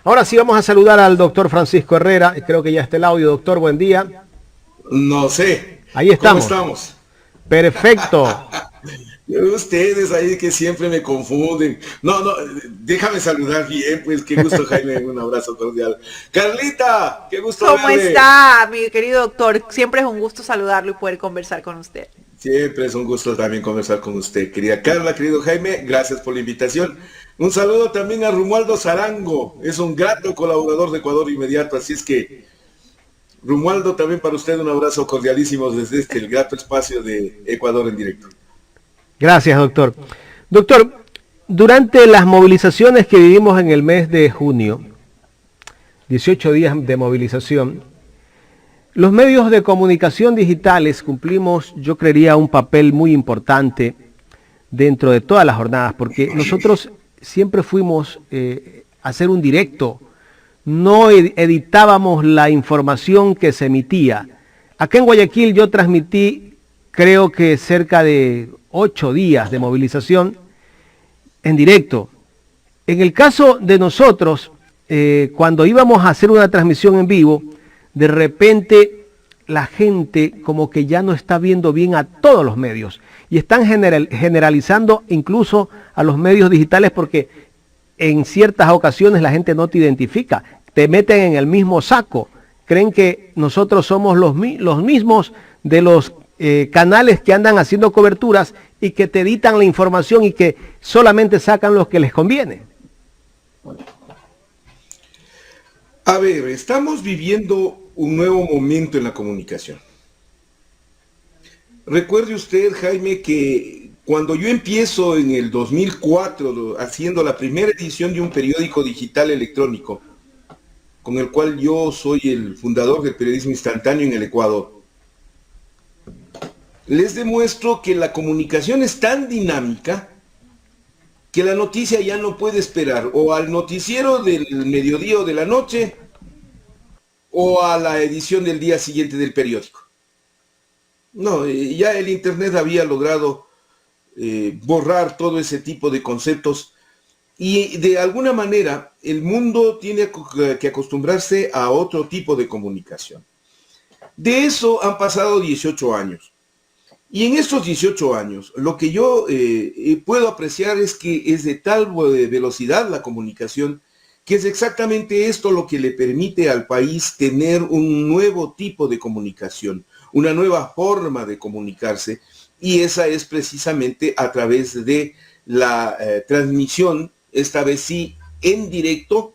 Ahora sí vamos a saludar al doctor Francisco Herrera. Creo que ya está el audio, doctor. Buen día. No sé. Ahí ¿Cómo estamos. estamos? Perfecto. Ustedes ahí que siempre me confunden. No, no, déjame saludar bien, pues qué gusto, Jaime, un abrazo cordial. Carlita, qué gusto ¿Cómo verle. está, mi querido doctor? Siempre es un gusto saludarlo y poder conversar con usted. Siempre es un gusto también conversar con usted, querida Carla, querido Jaime, gracias por la invitación. Un saludo también a Romualdo Zarango, es un grato colaborador de Ecuador Inmediato, así es que, Romualdo, también para usted un abrazo cordialísimo desde el grato espacio de Ecuador en directo. Gracias, doctor. Doctor, durante las movilizaciones que vivimos en el mes de junio, 18 días de movilización, los medios de comunicación digitales cumplimos, yo creería, un papel muy importante dentro de todas las jornadas, porque nosotros siempre fuimos a hacer un directo, no editábamos la información que se emitía. Acá en Guayaquil yo transmití, creo que cerca de 8 días de movilización en directo. En el caso de nosotros, cuando íbamos a hacer una transmisión en vivo, de repente la gente como que ya no está viendo bien a todos los medios y están generalizando incluso a los medios digitales porque en ciertas ocasiones la gente no te identifica, te meten en el mismo saco, creen que nosotros somos los mismos de los canales que andan haciendo coberturas y que te editan la información y que solamente sacan los que les conviene. A ver, estamos viviendo un nuevo momento en la comunicación. Recuerde usted, Jaime, que cuando yo empiezo en el 2004 haciendo la primera edición de un periódico digital electrónico, con el cual yo soy el fundador del periodismo instantáneo en el Ecuador, les demuestro que la comunicación es tan dinámica que la noticia ya no puede esperar o al noticiero del mediodía o de la noche o a la edición del día siguiente del periódico. No, ya el Internet había logrado borrar todo ese tipo de conceptos y de alguna manera el mundo tiene que acostumbrarse a otro tipo de comunicación. De eso han pasado 18 años. Y en estos 18 años, lo que yo puedo apreciar es que es de tal velocidad la comunicación, que es exactamente esto lo que le permite al país tener un nuevo tipo de comunicación, una nueva forma de comunicarse, y esa es precisamente a través de la transmisión, esta vez sí, en directo,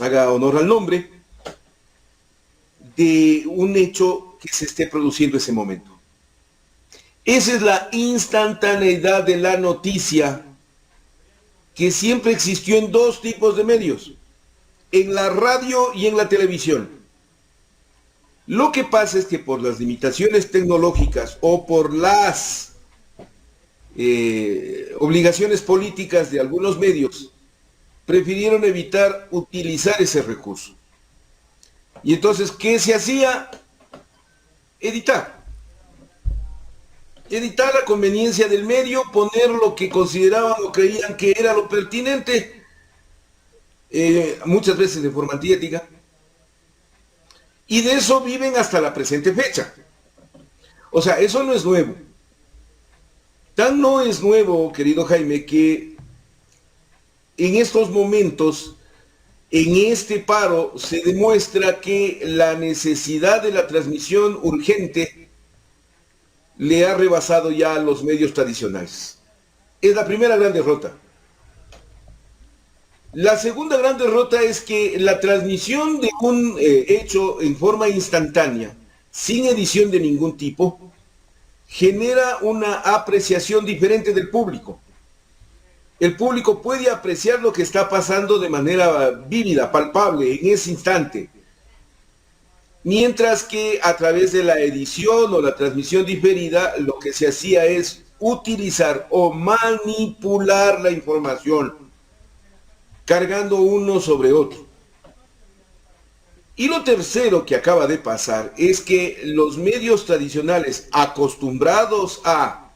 haga honor al nombre, de un hecho que se esté produciendo ese momento. Esa es la instantaneidad de la noticia que siempre existió en dos tipos de medios, en la radio y en la televisión. Lo que pasa es que por las limitaciones tecnológicas o por las obligaciones políticas de algunos medios, prefirieron evitar utilizar ese recurso. Y entonces, ¿qué se hacía? Editar la conveniencia del medio, poner lo que consideraban o creían que era lo pertinente, muchas veces de forma antiética, y de eso viven hasta la presente fecha. O sea, eso no es nuevo. Tan no es nuevo, querido Jaime, que en estos momentos, en este paro, se demuestra que la necesidad de la transmisión urgente le ha rebasado ya a los medios tradicionales. Es la primera gran derrota. La segunda gran derrota es que la transmisión de un hecho en forma instantánea, sin edición de ningún tipo, genera una apreciación diferente del público. El público puede apreciar lo que está pasando de manera vívida, palpable, en ese instante. Mientras que a través de la edición o la transmisión diferida, lo que se hacía es utilizar o manipular la información, cargando uno sobre otro. Y lo tercero que acaba de pasar es que los medios tradicionales, acostumbrados a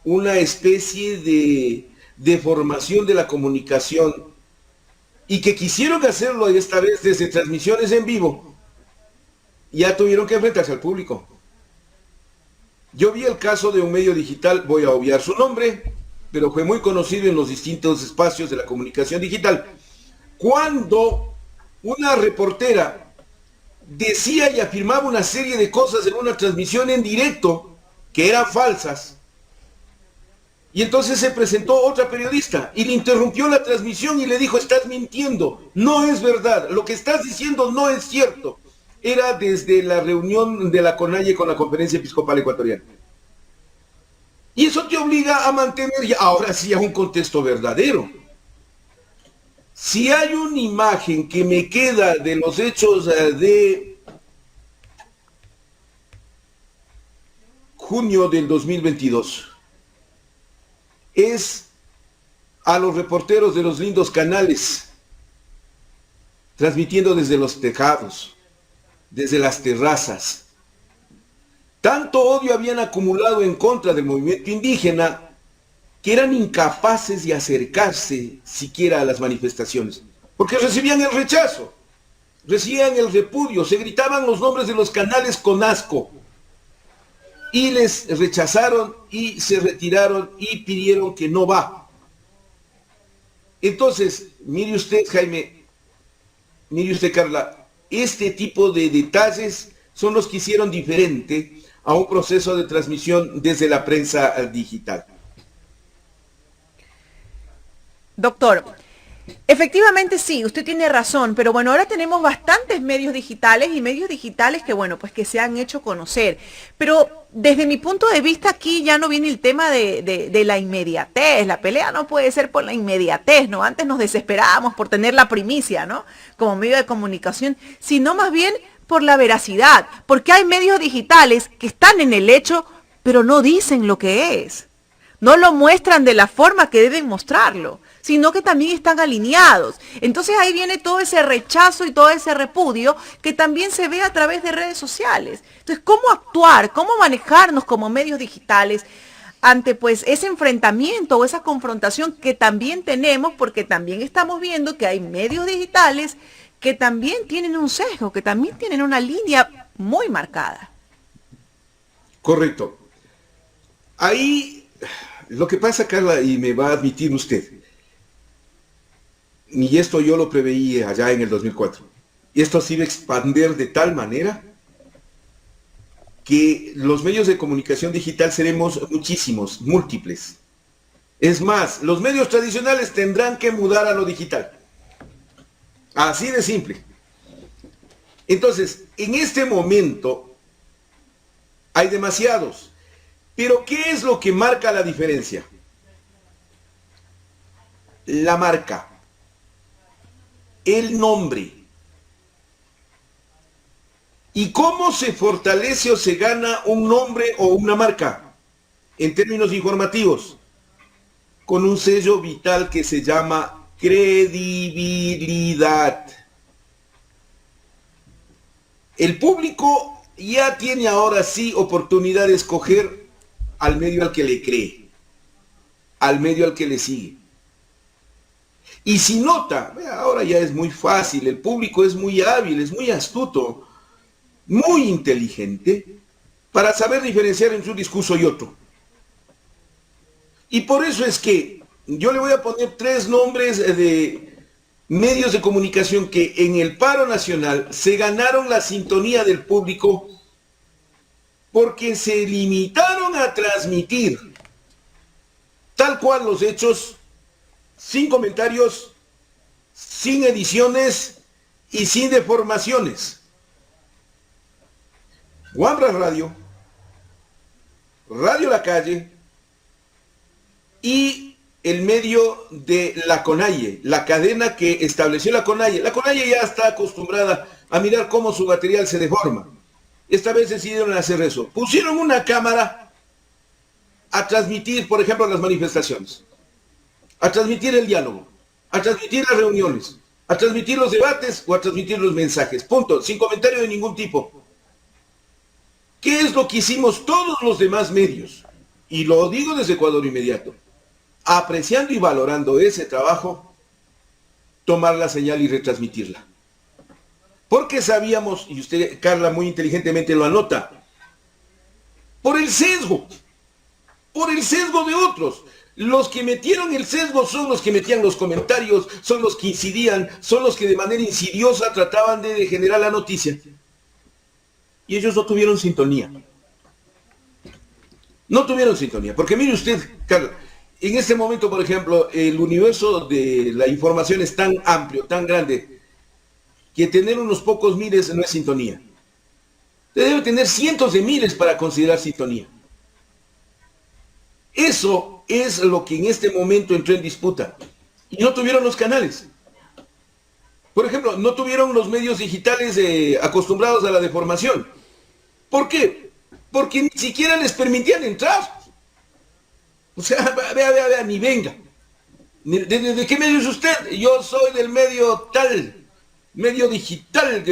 una especie de deformación de la comunicación y que quisieron hacerlo esta vez desde transmisiones en vivo, ya tuvieron que enfrentarse al público. Yo vi el caso de un medio digital, voy a obviar su nombre, pero fue muy conocido en los distintos espacios de la comunicación digital, cuando una reportera decía y afirmaba una serie de cosas en una transmisión en directo que eran falsas. Y entonces se presentó otra periodista y le interrumpió la transmisión y le dijo: estás mintiendo, no es verdad, lo que estás diciendo no es cierto. Era desde la reunión de la CONAIE con la Conferencia Episcopal Ecuatoriana. Y eso te obliga a mantener ya, ahora sí, a un contexto verdadero. Si hay una imagen que me queda de los hechos de junio del 2022, es a los reporteros de los lindos canales, transmitiendo desde los tejados, desde las terrazas. Tanto odio habían acumulado en contra del movimiento indígena que eran incapaces de acercarse siquiera a las manifestaciones, porque recibían el rechazo, recibían el repudio, se gritaban los nombres de los canales con asco, y les rechazaron y se retiraron y pidieron que no va. Entonces, mire usted, Jaime, mire usted, Carla, este tipo de detalles son los que hicieron diferente a un proceso de transmisión desde la prensa digital. Doctor, efectivamente sí, usted tiene razón, pero bueno, ahora tenemos bastantes medios digitales y medios digitales que, bueno, pues que se han hecho conocer. Pero desde mi punto de vista aquí ya no viene el tema de la inmediatez. La pelea no puede ser por la inmediatez, ¿no? Antes nos desesperábamos por tener la primicia, ¿no? Como medio de comunicación, sino más bien por la veracidad, porque hay medios digitales que están en el hecho, pero no dicen lo que es. No lo muestran de la forma que deben mostrarlo, sino que también están alineados. Entonces ahí viene todo ese rechazo y todo ese repudio que también se ve a través de redes sociales. Entonces, ¿cómo actuar? ¿Cómo manejarnos como medios digitales ante pues ese enfrentamiento o esa confrontación que también tenemos? Porque también estamos viendo que hay medios digitales que también tienen un sesgo, que también tienen una línea muy marcada. Correcto. Ahí lo que pasa, Carla, y me va a admitir usted, y esto yo lo preveía allá en el 2004, y esto se iba a expandir de tal manera que los medios de comunicación digital seremos muchísimos, múltiples. Es más, los medios tradicionales tendrán que mudar a lo digital. Así de simple. Entonces, en este momento hay demasiados. Pero ¿qué es lo que marca la diferencia? La marca, el nombre. ¿Y cómo se fortalece o se gana un nombre o una marca? En términos informativos, con un sello vital que se llama credibilidad. El público ya tiene ahora sí oportunidad de escoger al medio al que le cree, al medio al que le sigue. Y si nota, ahora ya es muy fácil, el público es muy hábil, es muy astuto, muy inteligente, para saber diferenciar entre un discurso y otro. Y por eso es que yo le voy a poner 3 nombres de medios de comunicación que en el paro nacional se ganaron la sintonía del público porque se limitaron a transmitir tal cual los hechos, sin comentarios, sin ediciones y sin deformaciones. Wambra Radio, Radio La Calle y el medio de la CONAIE, la cadena que estableció la CONAIE. La CONAIE ya está acostumbrada a mirar cómo su material se deforma. Esta vez decidieron hacer eso. Pusieron una cámara a transmitir, por ejemplo, las manifestaciones, a transmitir el diálogo, a transmitir las reuniones, a transmitir los debates o a transmitir los mensajes. Punto, sin comentario de ningún tipo. ¿Qué es lo que hicimos todos los demás medios? Y lo digo desde Ecuador Inmediato. Apreciando y valorando ese trabajo, tomar la señal y retransmitirla. Porque sabíamos, y usted, Carla, muy inteligentemente lo anota, por el sesgo de otros. Los que metieron el sesgo son los que metían los comentarios, son los que incidían, son los que de manera insidiosa trataban de generar la noticia. Y ellos no tuvieron sintonía. No tuvieron sintonía. Porque mire usted, Carla, en este momento, por ejemplo, el universo de la información es tan amplio, tan grande, que tener unos pocos miles no es sintonía. Usted debe tener cientos de miles para considerar sintonía. Eso es lo que en este momento entró en disputa. Y no tuvieron los canales. Por ejemplo, no tuvieron los medios digitales acostumbrados a la deformación. ¿Por qué? Porque ni siquiera les permitían entrar. O sea, vea, ni venga. ¿De qué medio es usted? Yo soy del medio tal, medio digital.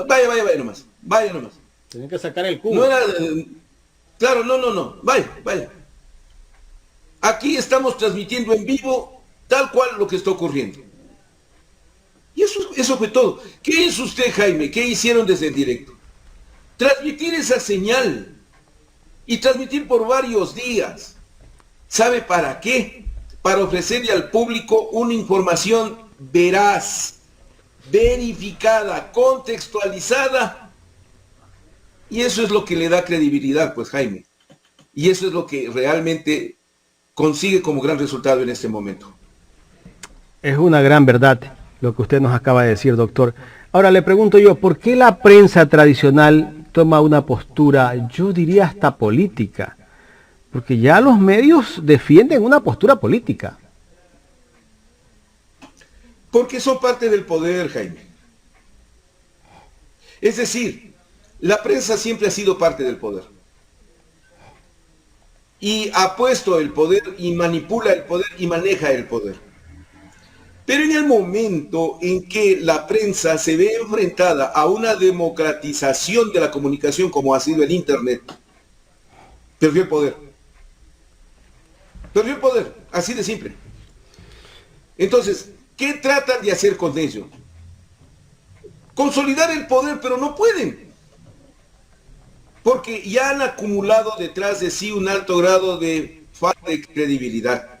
Vaya nomás. Tienen que sacar el cubo. No era, claro, no. Vaya. Aquí estamos transmitiendo en vivo tal cual lo que está ocurriendo. Y eso fue todo. ¿Qué hizo usted, Jaime? ¿Qué hicieron desde el directo? Transmitir esa señal y transmitir por varios días. ¿Sabe para qué? Para ofrecerle al público una información veraz, verificada, contextualizada. Y eso es lo que le da credibilidad, pues, Jaime. Y eso es lo que realmente consigue como gran resultado en este momento. Es una gran verdad lo que usted nos acaba de decir, doctor. Ahora le pregunto yo, ¿por qué la prensa tradicional toma una postura, yo diría hasta política? Porque ya los medios defienden una postura política. Porque son parte del poder, Jaime. Es decir, la prensa siempre ha sido parte del poder. Y ha puesto el poder y manipula el poder y maneja el poder. Pero en el momento en que la prensa se ve enfrentada a una democratización de la comunicación como ha sido el Internet, perdió el poder. Perdió el poder, así de simple. Entonces, ¿qué tratan de hacer con ello? Consolidar el poder, pero no pueden. Porque ya han acumulado detrás de sí un alto grado de falta de credibilidad.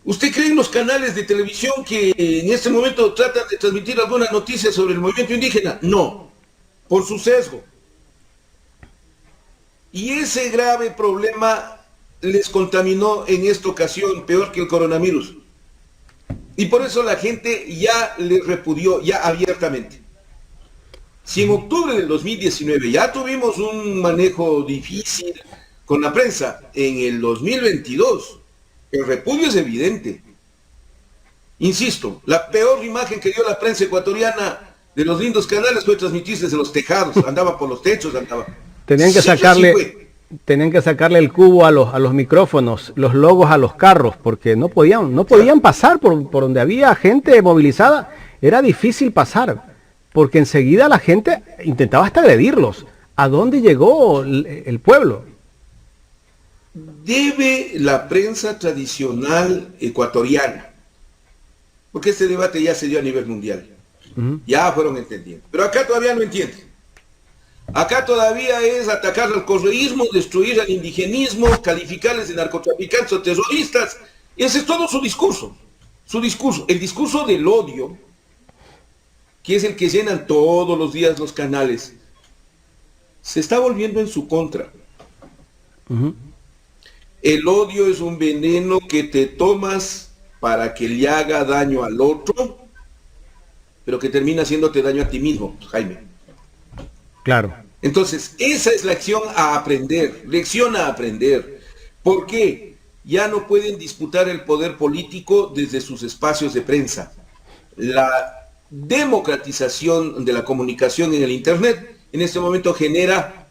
¿Usted cree en los canales de televisión que en este momento tratan de transmitir alguna noticia sobre el movimiento indígena? No, por su sesgo. Y ese grave problema les contaminó en esta ocasión, peor que el coronavirus. Y por eso la gente ya les repudió, ya abiertamente. Si en octubre del 2019 ya tuvimos un manejo difícil con la prensa, en el 2022 el repudio es evidente. Insisto, la peor imagen que dio la prensa ecuatoriana de los lindos canales fue transmitirse desde los tejados, andaba por los techos, andaba. Tenían que sacarle el cubo a los micrófonos, los logos a los carros, porque no podían pasar por donde había gente movilizada. Era difícil pasar, porque enseguida la gente intentaba hasta agredirlos. ¿A dónde llegó el pueblo? Debe la prensa tradicional ecuatoriana, porque este debate ya se dio a nivel mundial, ya fueron entendiendo, pero acá todavía no entienden. Acá todavía es atacar al correísmo, destruir al indigenismo, calificarles de narcotraficantes o terroristas. Ese es todo su discurso, el discurso del odio, que es el que llenan todos los días los canales, se está volviendo en su contra. El odio es un veneno que te tomas para que le haga daño al otro, pero que termina haciéndote daño a ti mismo, Jaime. Claro. Entonces, esa es la lección a aprender. ¿Por qué? Ya no pueden disputar el poder político desde sus espacios de prensa. La democratización de la comunicación en el Internet en este momento genera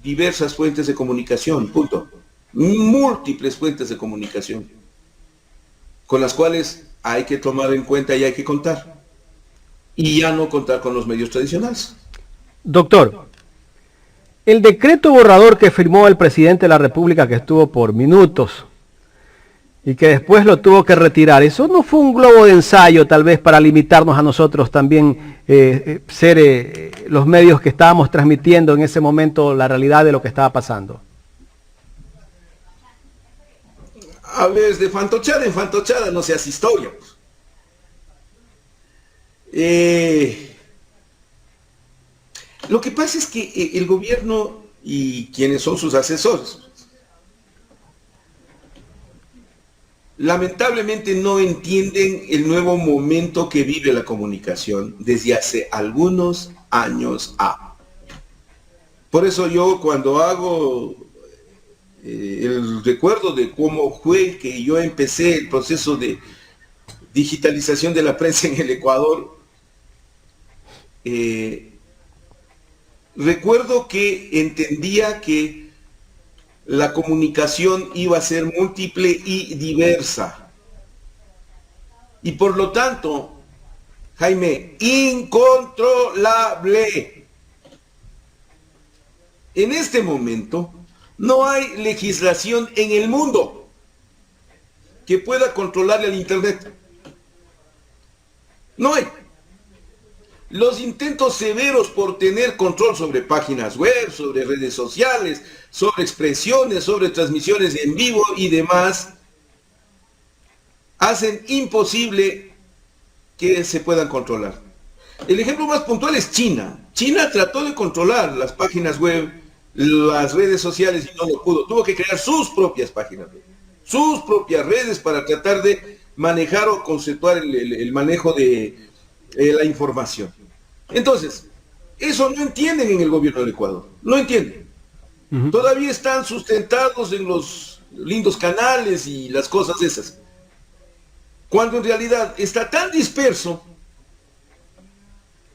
diversas fuentes de comunicación, punto. Múltiples fuentes de comunicación con las cuales hay que tomar en cuenta y hay que contar. Y ya no contar con los medios tradicionales. Doctor, el decreto borrador que firmó el presidente de la República, que estuvo por minutos, y que después lo tuvo que retirar. Eso no fue un globo de ensayo, tal vez, para limitarnos a nosotros también ser los medios que estábamos transmitiendo en ese momento la realidad de lo que estaba pasando. Hables de fantochada en fantochada, no seas historia. Lo que pasa es que el gobierno y quienes son sus asesores, lamentablemente no entienden el nuevo momento que vive la comunicación desde hace algunos años. Por eso yo cuando hago el recuerdo de cómo fue que yo empecé el proceso de digitalización de la prensa en el Ecuador, recuerdo que entendía que la comunicación iba a ser múltiple y diversa. Y por lo tanto, Jaime, incontrolable. En este momento, no hay legislación en el mundo que pueda controlar el Internet. No hay. Los intentos severos por tener control sobre páginas web, sobre redes sociales, sobre expresiones, sobre transmisiones en vivo y demás, hacen imposible que se puedan controlar. El ejemplo más puntual es China. China trató de controlar las páginas web, las redes sociales y no lo pudo. Tuvo que crear sus propias páginas web, sus propias redes para tratar de manejar o conceptuar el manejo de la información. Entonces, eso no entienden en el gobierno del Ecuador, no entienden. Todavía están sustentados en los lindos canales y las cosas esas, cuando en realidad está tan disperso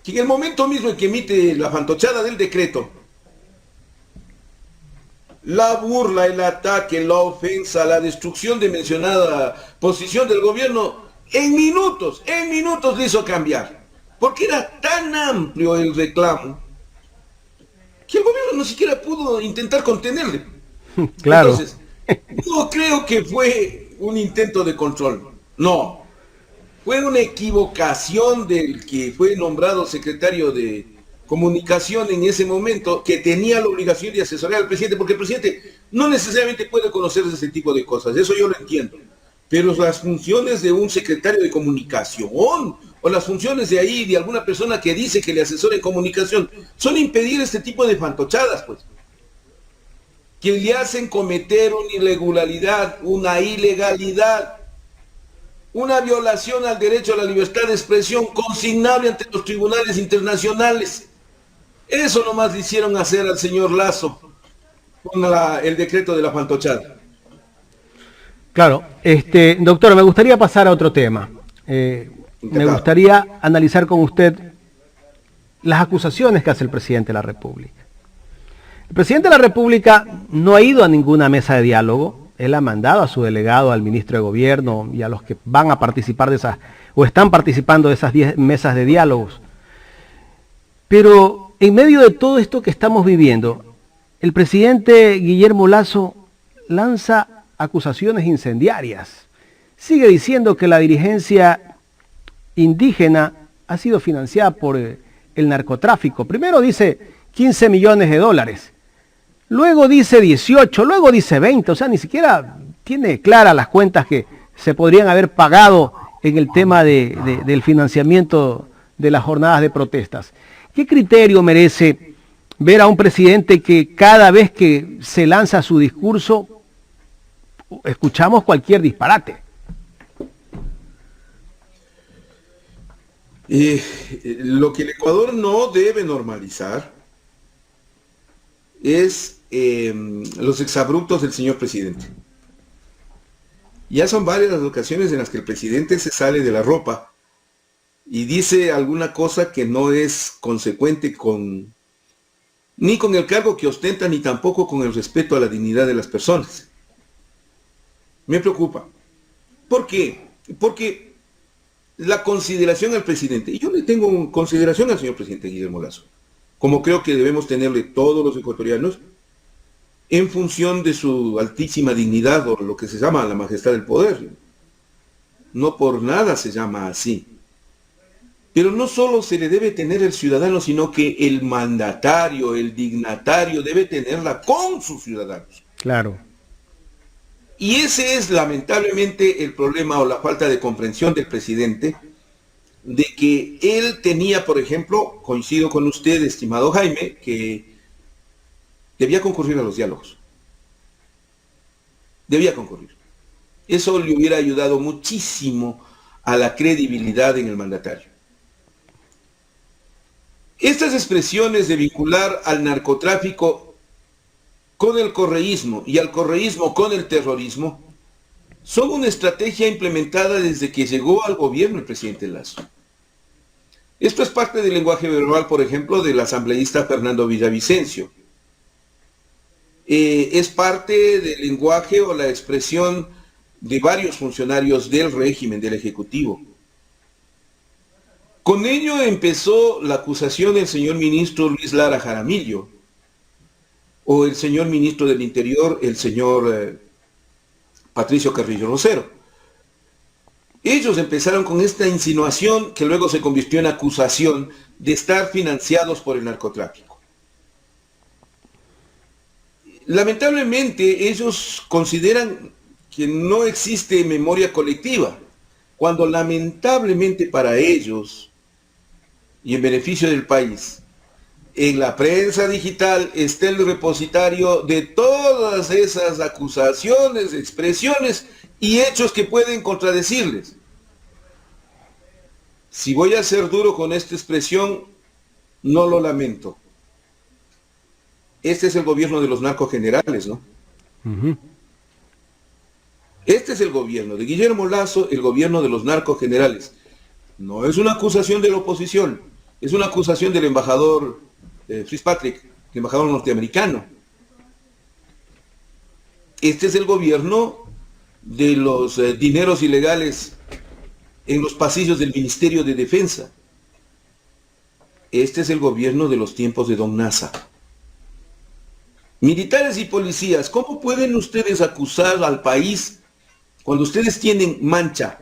que en el momento mismo en que emite la fantochada del decreto, la burla, el ataque, la ofensa, la destrucción de mencionada posición del gobierno, en minutos le hizo cambiar. Porque era tan amplio el reclamo que el gobierno no siquiera pudo intentar contenerle. Claro. Entonces, no creo que fue un intento de control. No. Fue una equivocación del que fue nombrado secretario de Comunicación en ese momento, que tenía la obligación de asesorar al presidente, porque el presidente no necesariamente puede conocer ese tipo de cosas. Eso yo lo entiendo. Pero las funciones de un secretario de Comunicación o las funciones de ahí, de alguna persona que dice que le asesora en comunicación, son impedir este tipo de fantochadas, pues. Que le hacen cometer una irregularidad, una ilegalidad, una violación al derecho a la libertad de expresión consignable ante los tribunales internacionales. Eso nomás le hicieron hacer al señor Lasso con el decreto de la fantochada. Claro, doctor, me gustaría pasar a otro tema. Me gustaría analizar con usted las acusaciones que hace el presidente de la República. El presidente de la República no ha ido a ninguna mesa de diálogo. Él ha mandado a su delegado, al ministro de Gobierno y a los que van a participar de esas, o están participando de esas 10 mesas de diálogos. Pero en medio de todo esto que estamos viviendo, el presidente Guillermo Lasso lanza acusaciones incendiarias. Sigue diciendo que la dirigencia indígena ha sido financiada por el narcotráfico. Primero dice 15 millones de dólares, luego dice 18, luego dice 20, o sea, ni siquiera tiene claras las cuentas que se podrían haber pagado en el tema del financiamiento de las jornadas de protestas. ¿Qué criterio merece ver a un presidente que cada vez que se lanza su discurso escuchamos cualquier disparate? Lo que el Ecuador no debe normalizar es los exabruptos del señor presidente. Ya son varias las ocasiones en las que el presidente se sale de la ropa y dice alguna cosa que no es consecuente ni con el cargo que ostenta, ni tampoco con el respeto a la dignidad de las personas. Me preocupa. ¿Por qué? Porque la consideración al presidente, y yo le tengo consideración al señor presidente Guillermo Lasso, como creo que debemos tenerle todos los ecuatorianos, en función de su altísima dignidad o lo que se llama la majestad del poder. No por nada se llama así. Pero no solo se le debe tener el ciudadano, sino que el mandatario, el dignatario debe tenerla con sus ciudadanos. Claro. Y ese es lamentablemente el problema o la falta de comprensión del presidente, de que él tenía, por ejemplo, coincido con usted, estimado Jaime, que debía concurrir a los diálogos. Debía concurrir. Eso le hubiera ayudado muchísimo a la credibilidad en el mandatario. Estas expresiones de vincular al narcotráfico con el correísmo y al correísmo con el terrorismo son una estrategia implementada desde que llegó al gobierno el presidente Lasso. Esto es parte del lenguaje verbal, por ejemplo, del asambleísta Fernando Villavicencio. Es parte del lenguaje o la expresión de varios funcionarios del régimen, del Ejecutivo. Con ello empezó la acusación del señor ministro Luis Lara Jaramillo, o el señor ministro del Interior, el señor Patricio Carrillo Rosero. Ellos empezaron con esta insinuación que luego se convirtió en acusación de estar financiados por el narcotráfico. Lamentablemente ellos consideran que no existe memoria colectiva, cuando lamentablemente para ellos, y en beneficio del país, en la prensa digital está el repositorio de todas esas acusaciones, expresiones y hechos que pueden contradecirles. Si voy a ser duro con esta expresión, no lo lamento. Este es el gobierno de los narcogenerales, ¿no? Uh-huh. Este es el gobierno de Guillermo Lasso, el gobierno de los narcogenerales. No es una acusación de la oposición, es una acusación del embajador Fitzpatrick, el embajador norteamericano. Este es el gobierno de los dineros ilegales en los pasillos del Ministerio de Defensa. Este es el gobierno de los tiempos de Don Nasa. Militares y policías, ¿cómo pueden ustedes acusar al país cuando ustedes tienen mancha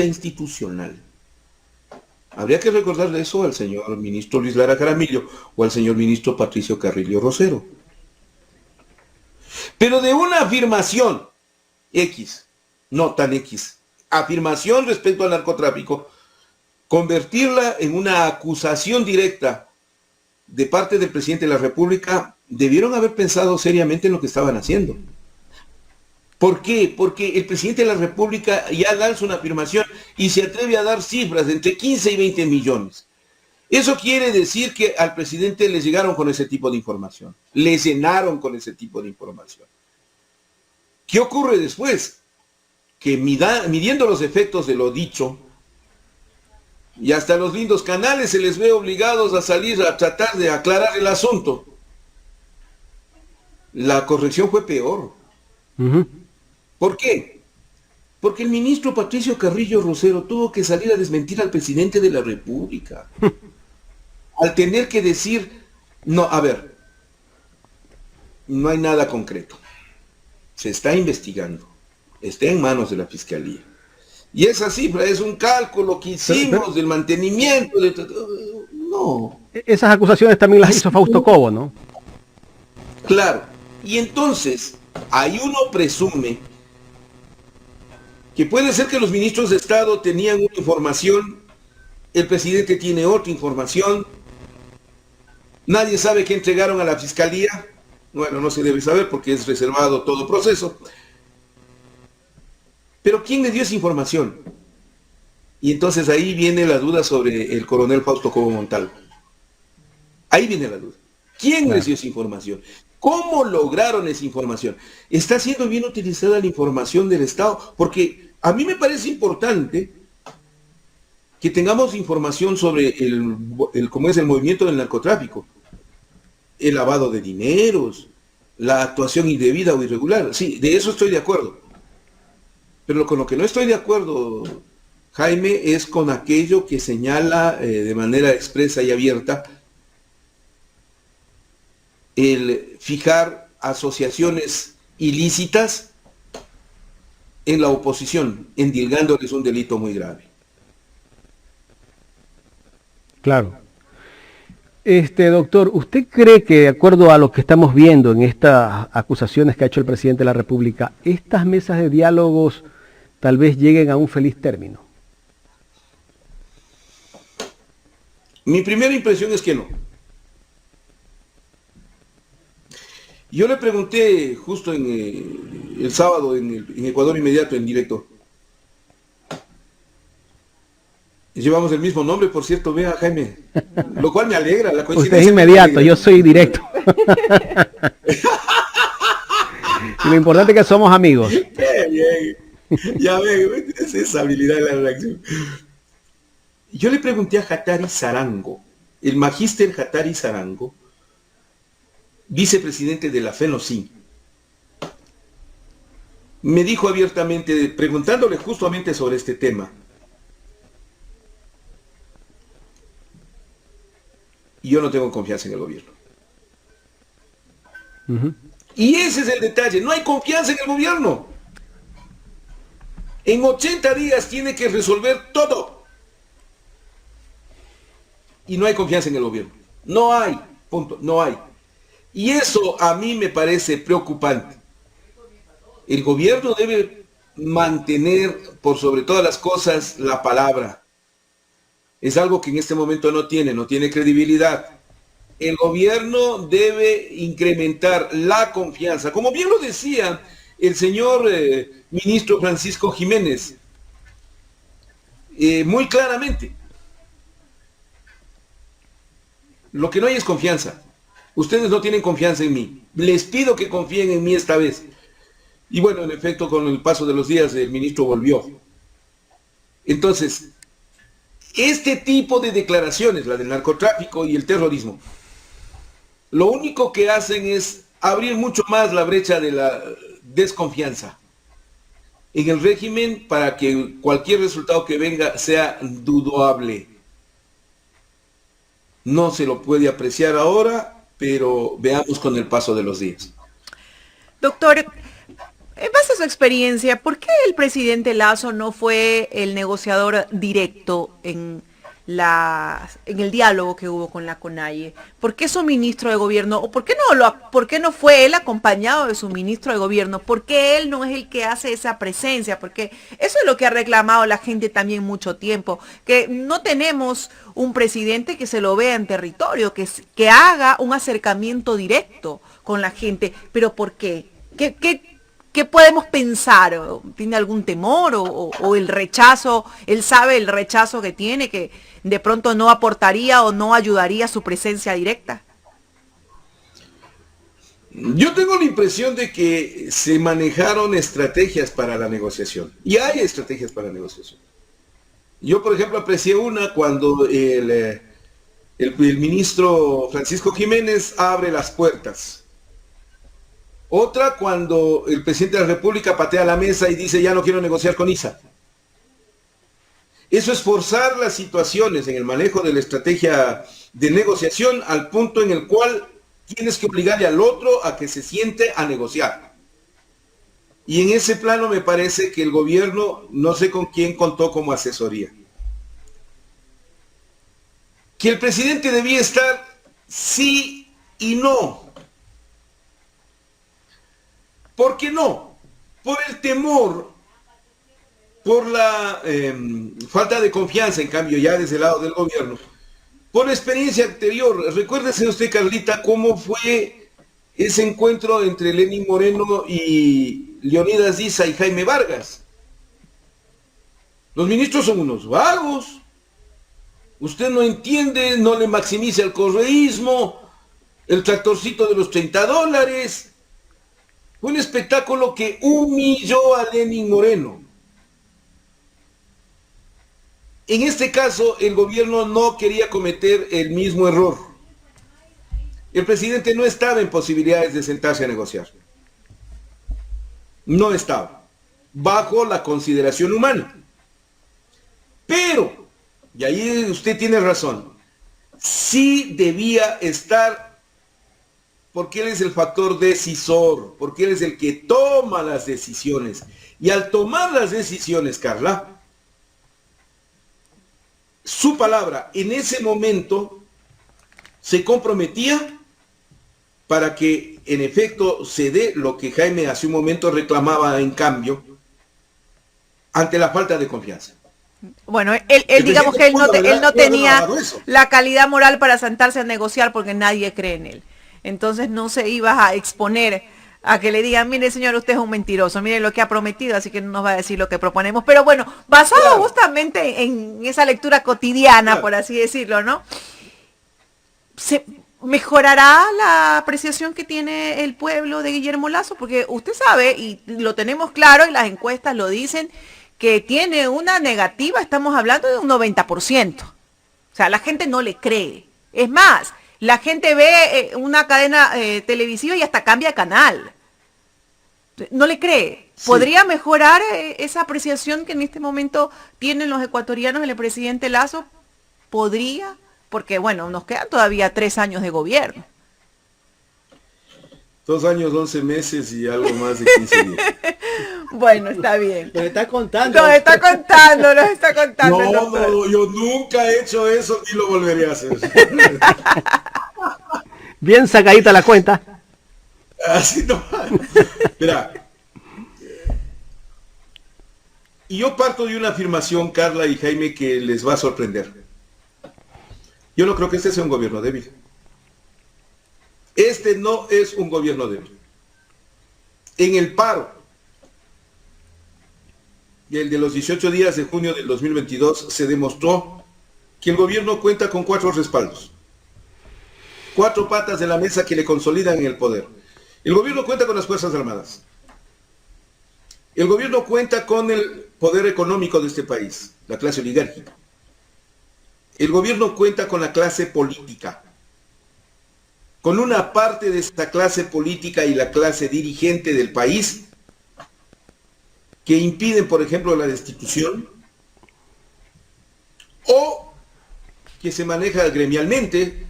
institucional? Habría que recordarle eso al señor ministro Luis Lara Jaramillo o al señor ministro Patricio Carrillo Rosero. Pero de una afirmación X, no tan X, afirmación respecto al narcotráfico, convertirla en una acusación directa de parte del presidente de la República, debieron haber pensado seriamente en lo que estaban haciendo. ¿Por qué? Porque el presidente de la República ya lanza una afirmación y se atreve a dar cifras de entre 15 y 20 millones. Eso quiere decir que al presidente le llegaron con ese tipo de información, le llenaron con ese tipo de información. ¿Qué ocurre después? Que midiendo los efectos de lo dicho, y hasta los lindos canales se les ve obligados a salir a tratar de aclarar el asunto. La corrección fue peor. Uh-huh. ¿Por qué? Porque el ministro Patricio Carrillo Rosero tuvo que salir a desmentir al presidente de la República. Al tener que decir, no, a ver, no hay nada concreto. Se está investigando. Está en manos de la Fiscalía. Y esa cifra es un cálculo que hicimos del mantenimiento. No. Esas acusaciones también las hizo Fausto Cobo, ¿no? Claro. Y entonces, ahí uno presume que puede ser que los ministros de Estado tenían una información, el presidente tiene otra información, nadie sabe qué entregaron a la Fiscalía, bueno, no se debe saber porque es reservado todo proceso, pero ¿quién le dio esa información? Y entonces ahí viene la duda sobre el coronel Fausto Cobo Montalvo. Ahí viene la duda. ¿Quién les dio esa información? ¿Cómo lograron esa información? ¿Está siendo bien utilizada la información del Estado? Porque a mí me parece importante que tengamos información sobre cómo es el movimiento del narcotráfico, el lavado de dineros, la actuación indebida o irregular. Sí, de eso estoy de acuerdo. Pero con lo que no estoy de acuerdo, Jaime, es con aquello que señala de manera expresa y abierta el fijar asociaciones ilícitas en la oposición, endilgándoles un delito muy grave. Claro. Doctor, ¿usted cree que de acuerdo a lo que estamos viendo en estas acusaciones que ha hecho el presidente de la República, estas mesas de diálogos tal vez lleguen a un feliz término? Mi primera impresión es que no. Yo le pregunté justo el sábado en Ecuador Inmediato, en directo. Llevamos el mismo nombre, por cierto, vea, Jaime. Lo cual me alegra. La coincidencia. Usted es inmediato, yo soy directo. Y lo importante es que somos amigos. Bien. Ya ven, es esa habilidad de la reacción. Yo le pregunté a Hattari Sarango, el magíster Hattari Sarango, vicepresidente de la FENOCIN. Me dijo abiertamente, preguntándole justamente sobre este tema. Y yo no tengo confianza en el gobierno. Y ese es el detalle, no hay confianza en el gobierno. En 80 días tiene que resolver todo. Y no hay confianza en el gobierno. No hay, punto, no hay. Y eso a mí me parece preocupante. El gobierno debe mantener, por sobre todas las cosas, la palabra. Es algo que en este momento no tiene credibilidad. El gobierno debe incrementar la confianza. Como bien lo decía el señor ministro Francisco Jiménez, muy claramente. Lo que no hay es confianza. Ustedes no tienen confianza en mí. Les pido que confíen en mí esta vez. Y bueno, en efecto, con el paso de los días, el ministro volvió. Entonces, este tipo de declaraciones, la del narcotráfico y el terrorismo, lo único que hacen es abrir mucho más la brecha de la desconfianza en el régimen para que cualquier resultado que venga sea dudable. No se lo puede apreciar ahora, pero veamos con el paso de los días. Doctor, en base a su experiencia, ¿por qué el presidente Lasso no fue el negociador directo en el diálogo que hubo con la CONAIE? ¿Por qué su ministro de gobierno, o por qué no fue él acompañado de su ministro de gobierno? ¿Por qué él no es el que hace esa presencia? Porque eso es lo que ha reclamado la gente también mucho tiempo, que no tenemos un presidente que se lo vea en territorio, que haga un acercamiento directo con la gente. ¿Pero por qué? ¿Qué podemos pensar? ¿Tiene algún temor o el rechazo? Él sabe el rechazo que tiene, que de pronto no aportaría o no ayudaría a su presencia directa. Yo tengo la impresión de que se manejaron estrategias para la negociación. Y hay estrategias para la negociación. Yo, por ejemplo, aprecié una cuando el ministro Francisco Jiménez abre las puertas. Otra cuando el presidente de la República patea la mesa y dice ya no quiero negociar con ISA. Eso es forzar las situaciones en el manejo de la estrategia de negociación al punto en el cual tienes que obligarle al otro a que se siente a negociar. Y en ese plano me parece que el gobierno, no sé con quién contó como asesoría. Que el presidente debía estar sí y no. ¿Por qué no? Por el temor, por la falta de confianza, en cambio, ya desde el lado del gobierno, por la experiencia anterior. Recuérdese usted, Carlita, cómo fue ese encuentro entre Lenín Moreno y Leonidas Issa y Jaime Vargas. Los ministros son unos vagos. Usted no entiende, no le maximiza el correísmo, el tractorcito de los $30. Fue un espectáculo que humilló a Lenín Moreno. En este caso, el gobierno no quería cometer el mismo error. El presidente no estaba en posibilidades de sentarse a negociar. No estaba. Bajo la consideración humana. Pero, y ahí usted tiene razón, sí debía estar porque él es el factor decisor, porque él es el que toma las decisiones. Y al tomar las decisiones, Carla, su palabra en ese momento se comprometía para que en efecto se dé lo que Jaime hace un momento reclamaba en cambio ante la falta de confianza. Bueno, él digamos que él no tenía la calidad moral para sentarse a negociar porque nadie cree en él. Entonces no se iba a exponer a que le digan, mire señor, usted es un mentiroso, mire lo que ha prometido, así que no nos va a decir lo que proponemos. Pero bueno, basado justamente en esa lectura cotidiana, por así decirlo, ¿no? ¿Se mejorará la apreciación que tiene el pueblo de Guillermo Lasso? Porque usted sabe, y lo tenemos claro, y las encuestas lo dicen, que tiene una negativa, estamos hablando de un 90%. O sea, la gente no le cree. Es más, la gente ve una cadena televisiva y hasta cambia de canal. No le cree. Sí. ¿Podría mejorar esa apreciación que en este momento tienen los ecuatorianos en el presidente Lasso? ¿Podría? Porque, bueno, nos quedan todavía 3 años de gobierno. 2 años, 11 meses y algo más de 15 días. Bueno, está bien. Nos está contando. Nos está contando. No, yo nunca he hecho eso ni lo volvería a hacer. Bien sacadita la cuenta. Así no. Mira. Y yo parto de una afirmación, Carla y Jaime, que les va a sorprender. Yo no creo que este sea un gobierno débil. Este no es un gobierno débil. En el paro, y el de los 18 días de junio del 2022, se demostró que el gobierno cuenta con 4 respaldos. 4 patas de la mesa que le consolidan en el poder. El gobierno cuenta con las Fuerzas Armadas. El gobierno cuenta con el poder económico de este país, la clase oligárquica. El gobierno cuenta con la clase política. Con una parte de esta clase política y la clase dirigente del país que impiden, por ejemplo, la destitución o que se maneja gremialmente,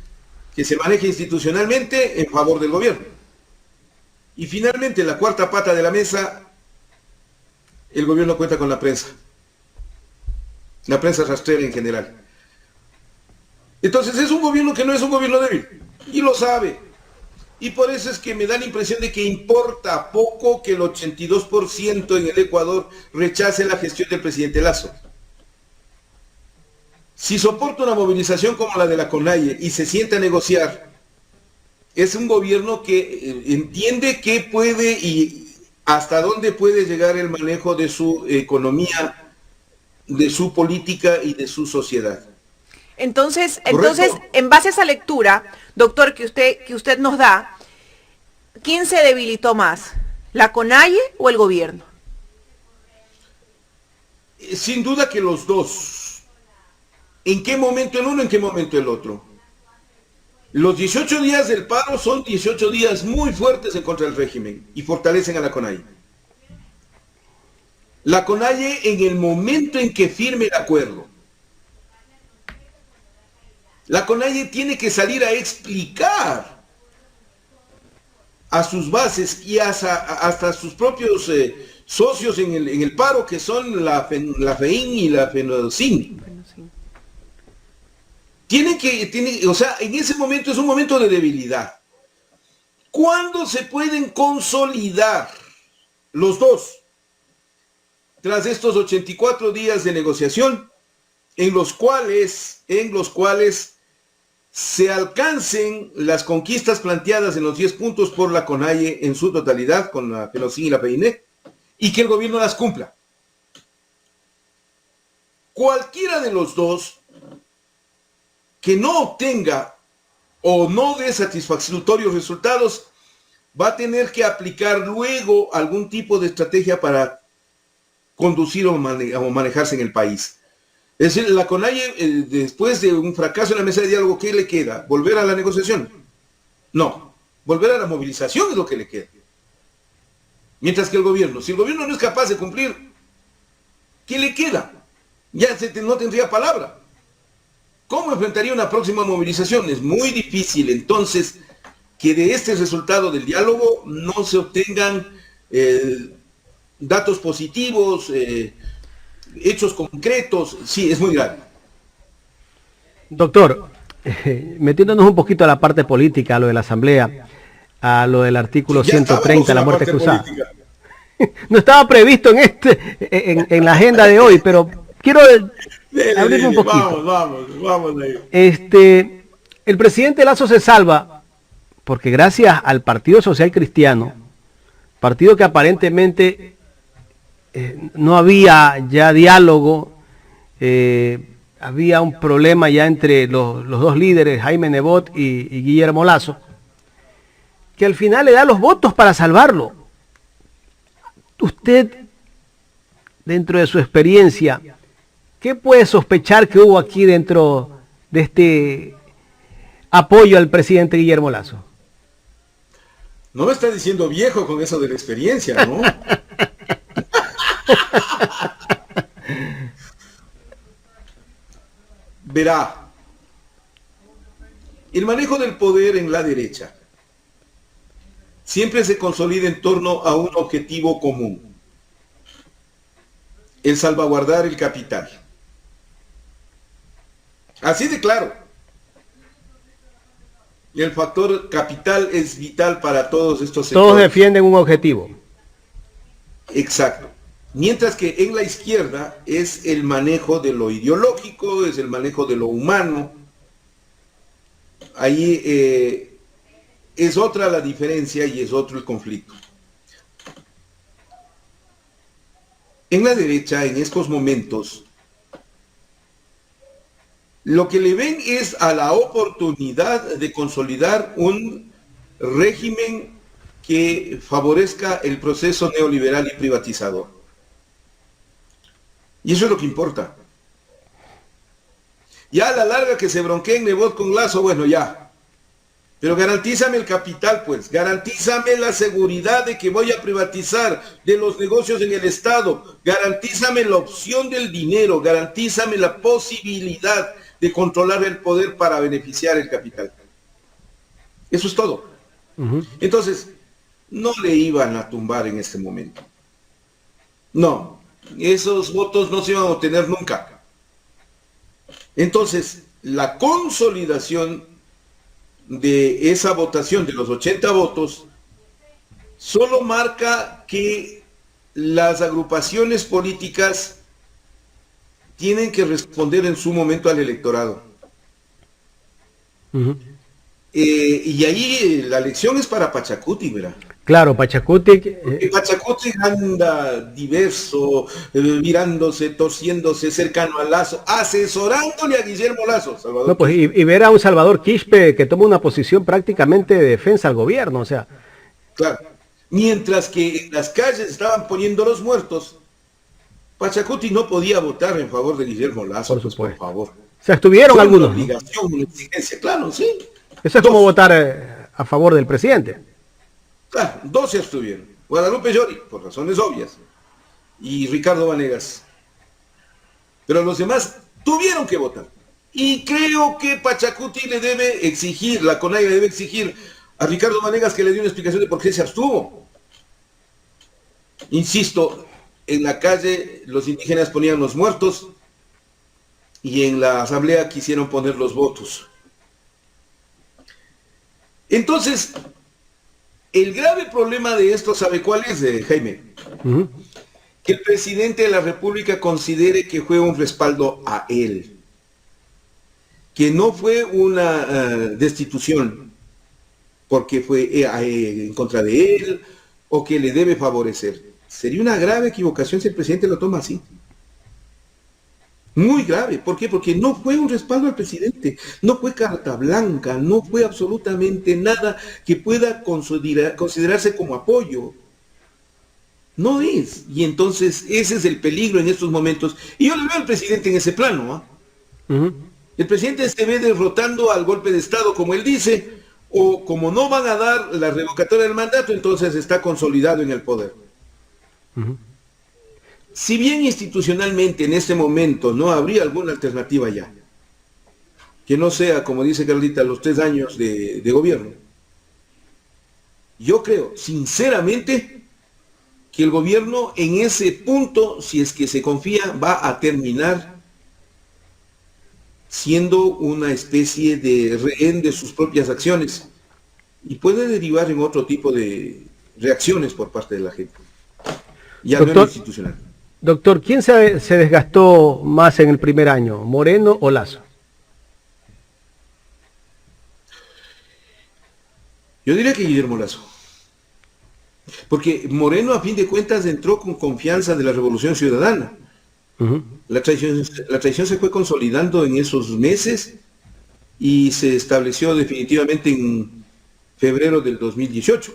que se maneja institucionalmente en favor del gobierno. Y finalmente, la cuarta pata de la mesa, el gobierno cuenta con la prensa rastrera en general. Entonces es un gobierno que no es un gobierno débil, y lo sabe. Y por eso es que me da la impresión de que importa poco que el 82% en el Ecuador rechace la gestión del presidente Lasso. Si soporta una movilización como la de la CONAIE y se sienta a negociar, es un gobierno que entiende qué puede y hasta dónde puede llegar el manejo de su economía, de su política y de su sociedad. Entonces, en base a esa lectura, doctor, que usted nos da, ¿quién se debilitó más? ¿La CONAIE o el gobierno? Sin duda que los dos. ¿En qué momento el uno, en qué momento el otro? Los 18 días del paro son 18 días muy fuertes en contra del régimen y fortalecen a la CONAIE. La CONAIE, en el momento en que firme el acuerdo, la CONAIE tiene que salir a explicar a sus bases y hasta sus propios socios en el paro, que son la FEIN y la FENOCIN. O sea, en ese momento es un momento de debilidad. ¿Cuándo se pueden consolidar los dos? Tras estos 84 días de negociación, en los cuales se alcancen las conquistas planteadas en los 10 puntos por la CONAIE en su totalidad, con la FENOCIN y la FEINE, y que el gobierno las cumpla. Cualquiera de los dos que no obtenga o no dé satisfactorios resultados, va a tener que aplicar luego algún tipo de estrategia para conducir o manejarse en el país. Es decir, la CONAIE, después de un fracaso en la mesa de diálogo, ¿qué le queda? ¿Volver a la negociación? No, volver a la movilización es lo que le queda. Mientras que el gobierno, si el gobierno no es capaz de cumplir, ¿qué le queda? Ya no tendría palabra. ¿Cómo enfrentaría una próxima movilización? Es muy difícil. Entonces, que de este resultado del diálogo no se obtengan datos positivos, hechos concretos. Sí, es muy grave. Doctor, metiéndonos un poquito a la parte política, a lo de la Asamblea, a lo del artículo Ya 130, la muerte cruzada. política. No estaba previsto en la agenda de hoy, pero quiero abrirme un poquito. Vamos ahí. El presidente Lasso se salva porque gracias al Partido Social Cristiano, partido que aparentemente no había ya diálogo, había un problema ya entre los dos líderes, Jaime Nebot y Guillermo Lasso, que al final le da los votos para salvarlo. Usted, dentro de su experiencia, ¿qué puede sospechar que hubo aquí dentro de este apoyo al presidente Guillermo Lasso? No me está diciendo viejo con eso de la experiencia, ¿no? Verá, el manejo del poder en la derecha siempre se consolida en torno a un objetivo común: el salvaguardar el capital. Así de claro. Y el factor capital es vital para todos estos sectores. Todos defienden un objetivo. Exacto. Mientras que en la izquierda es el manejo de lo ideológico, es el manejo de lo humano. Ahí es otra la diferencia y es otro el conflicto. En la derecha, en estos momentos, lo que le ven es a la oportunidad de consolidar un régimen que favorezca el proceso neoliberal y privatizador. Y eso es lo que importa. Ya a la larga que se bronqueen Nebot con Lasso, bueno, ya. Pero garantízame el capital, pues. Garantízame la seguridad de que voy a privatizar de los negocios en el Estado. Garantízame la opción del dinero. Garantízame la posibilidad de controlar el poder para beneficiar el capital. Eso es todo. Entonces, no le iban a tumbar en este momento. No, esos votos no se iban a obtener nunca. Entonces, la consolidación de esa votación de los 80 votos solo marca que las agrupaciones políticas tienen que responder en su momento al electorado. Y ahí la elección es para Pachacuti, ¿verdad? Claro, Pachacuti. Pachacuti anda diverso, mirándose, torciéndose, cercano a Lasso, asesorándole a Guillermo Lasso. Salvador. No, pues, y ver a un Salvador Quispe que toma una posición prácticamente de defensa al gobierno, o sea. Claro. Mientras que en las calles estaban poniendo los muertos, Pachacuti no podía votar en favor de Guillermo Lasso, por supuesto. Por favor. Se abstuvieron algunos. Una obligación, una exigencia, claro, sí. Eso es como votar a favor del presidente. Claro, 2 se abstuvieron. Guadalupe Llori, por razones obvias, y Ricardo Vanegas. Pero los demás tuvieron que votar. Y creo que Pachacuti le debe exigir, la CONAIE le debe exigir a Ricardo Vanegas que le dé una explicación de por qué se abstuvo. Insisto, en la calle los indígenas ponían los muertos y en la asamblea quisieron poner los votos. Entonces, el grave problema de esto, ¿sabe cuál es, Jaime? Que el presidente de la República considere que fue un respaldo a él, que no fue una destitución porque fue en contra de él o que le debe favorecer. Sería una grave equivocación si el presidente lo toma así. Muy grave. ¿Por qué? Porque no fue un respaldo al presidente, no fue carta blanca, no fue absolutamente nada que pueda considerarse como apoyo. No es. Y entonces ese es el peligro en estos momentos. Y yo le veo al presidente en ese plano. El presidente se ve derrotando al golpe de Estado, como él dice, o como no van a dar la revocatoria del mandato, entonces está consolidado en el poder. Si bien institucionalmente en este momento no habría alguna alternativa ya, que no sea, como dice Carlita, los 3 años de gobierno, Yo creo, sinceramente, que el gobierno en ese punto, si es que se confía, va a terminar siendo una especie de rehén de sus propias acciones y puede derivar en otro tipo de reacciones por parte de la gente, ya no en lo Doctor, institucional. doctor, ¿quién se desgastó más en el primer año, Moreno o Lasso? Yo diría que Guillermo Lasso, porque Moreno a fin de cuentas entró con confianza de la Revolución Ciudadana. Ujú. La traición se fue consolidando en esos meses y se estableció definitivamente en febrero del 2018.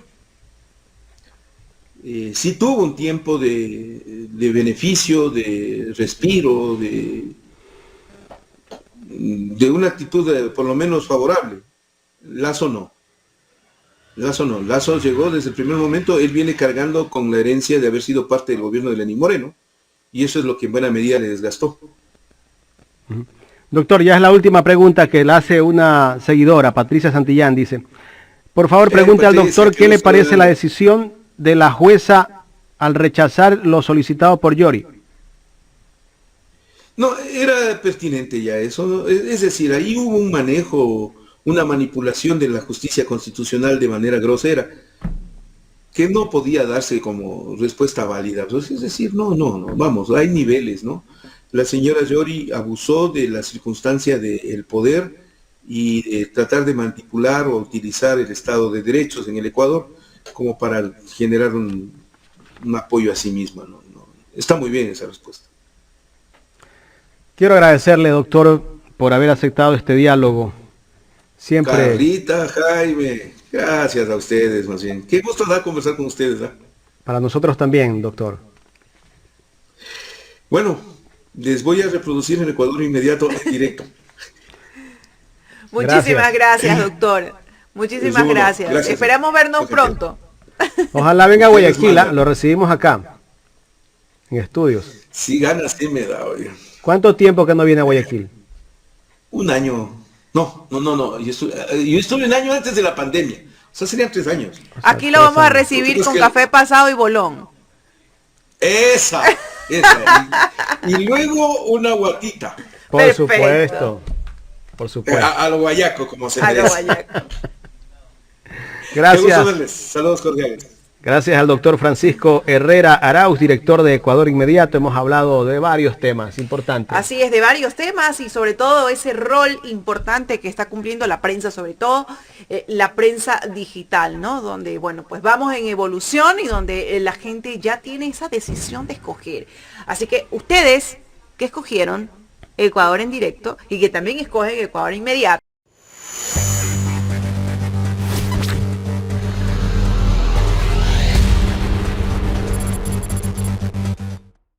Sí tuvo un tiempo de beneficio, de respiro, de una actitud por lo menos favorable. Lazo no. Lazo no. Lazo llegó desde el primer momento, él viene cargando con la herencia de haber sido parte del gobierno de Lenín Moreno, y eso es lo que en buena medida le desgastó. Doctor, ya es la última pregunta que le hace una seguidora, Patricia Santillán, dice, por favor pregunte al Patricia, doctor qué qué le gusto parece la verla. decisión de la jueza al rechazar lo solicitado por Yori. No, era pertinente ya eso, ¿no? Es decir, ahí hubo un manejo, una manipulación de la justicia constitucional de manera grosera, que no podía darse como respuesta válida. Pues, es decir, no, vamos, hay niveles, ¿no? La señora Yori abusó de la circunstancia del poder y de tratar de manipular o utilizar el Estado de Derechos en el Ecuador como para generar un apoyo a sí misma, ¿no? Está muy bien esa respuesta. Quiero agradecerle, doctor, por haber aceptado este diálogo. Siempre, Carlita, Jaime, gracias a ustedes más bien. Qué gusto da conversar con ustedes, ¿ah? para nosotros también, doctor. Bueno, les voy a reproducir en Ecuador inmediato, directo. Muchísimas gracias, doctor. Muchísimas Seguro. gracias. Gracias. Esperamos vernos Gracias. pronto. Ojalá venga a Ustedes Guayaquil, mandan. lo recibimos acá, en estudios. Si ganas, sí me da, oye. ¿Cuánto tiempo que no viene a Guayaquil? Un año. No. Yo estuve un año antes de la pandemia. O sea, serían 3 años. O sea, Aquí lo 3 vamos a años. recibir Nosotros con que- café pasado y bolón. Esa. Y luego una guatita. Por Perfecto. supuesto, por supuesto. A lo guayaco, como se A lo merece. guayaco. Qué gusto Gracias. verles. Saludos cordiales. Gracias al doctor Francisco Herrera Arauz, director de Ecuador Inmediato. Hemos hablado de varios temas importantes. Así es, de varios temas y sobre todo ese rol importante que está cumpliendo la prensa, sobre todo la prensa digital, ¿no? Donde, bueno, pues vamos en evolución y donde la gente ya tiene esa decisión de escoger. Así que ustedes que escogieron Ecuador en directo y que también escogen Ecuador Inmediato,